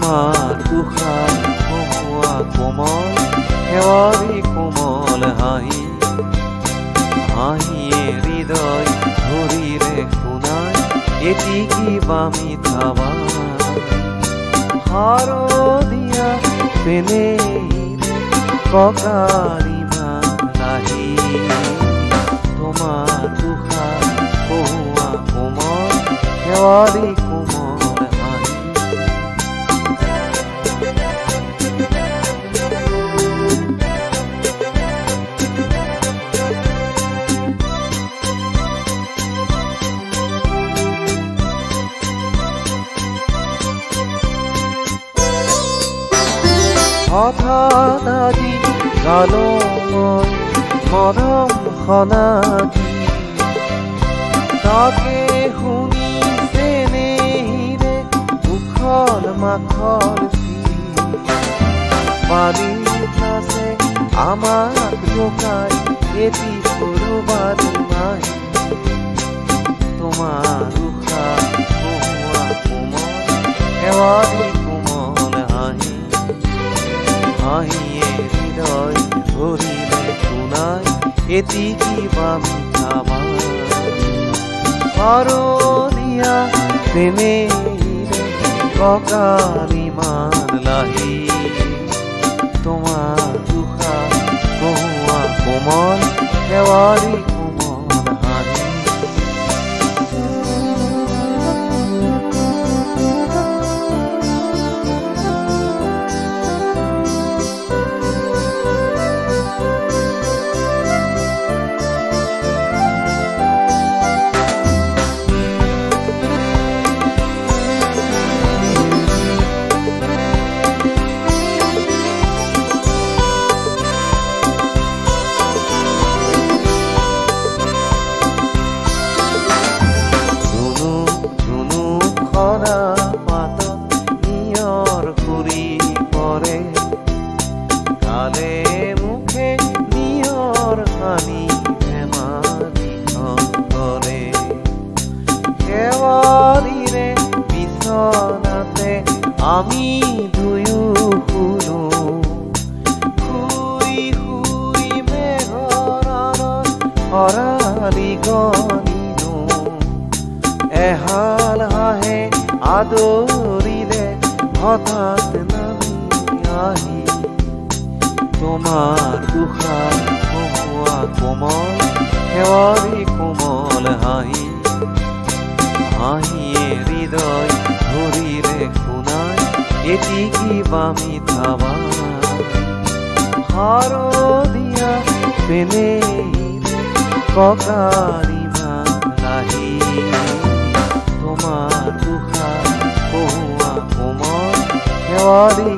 তোমাৰ তুষাৰ কমোৱা কোমল শেৱাৰী কোমল হাঁহি হাঁহিয়ে হৃদয় ধৰিলে শুনাই এটি কিবা মিঠা শাৰদীয়া চেনেহিৰে ককাৰী নাহি তোমাৰ তুষাৰ কমোৱা কোমল শেৱাৰী কোমল হাঁহি হঠাৎ আজি গালোঁ মই মধম সনাকি তাকে শুনি চেনেহিৰে উখল মাখল বাৰীত নাচে আমাক জোকাই এটি কৰবাত নাই তোমাৰ তুষাৰ কমোৱা কোমল শেৱাৰী কোমল হাঁহি হাঁহিয়ে হৃদয় ধৰিলে শুনাই এটি কিবা মিঠা শাৰদীয়া চেনেহিৰে ককাৰী লাহি তোমাৰ তুষাৰ কমোৱা কোমল শেৱাৰী কোমল হাঁহি আমি দুয়ো শুনো শুই শুই মেঘৰ শৰালী গণিনো এহাল হাঁহে আদৰিলে হঠাৎ নামি আহি তোমাৰ তুষাৰ কমোৱা কোমল শেৱাৰী কোমল হাঁহি হাঁহিয়ে হৃদয় ধৰিলে শুনাই এটি কিবা মিঠা শাৰদীয়া চেনেহিৰে ককাৰী লাহি তোমাৰ তুষাৰ কমোৱা কোমল শেৱাৰী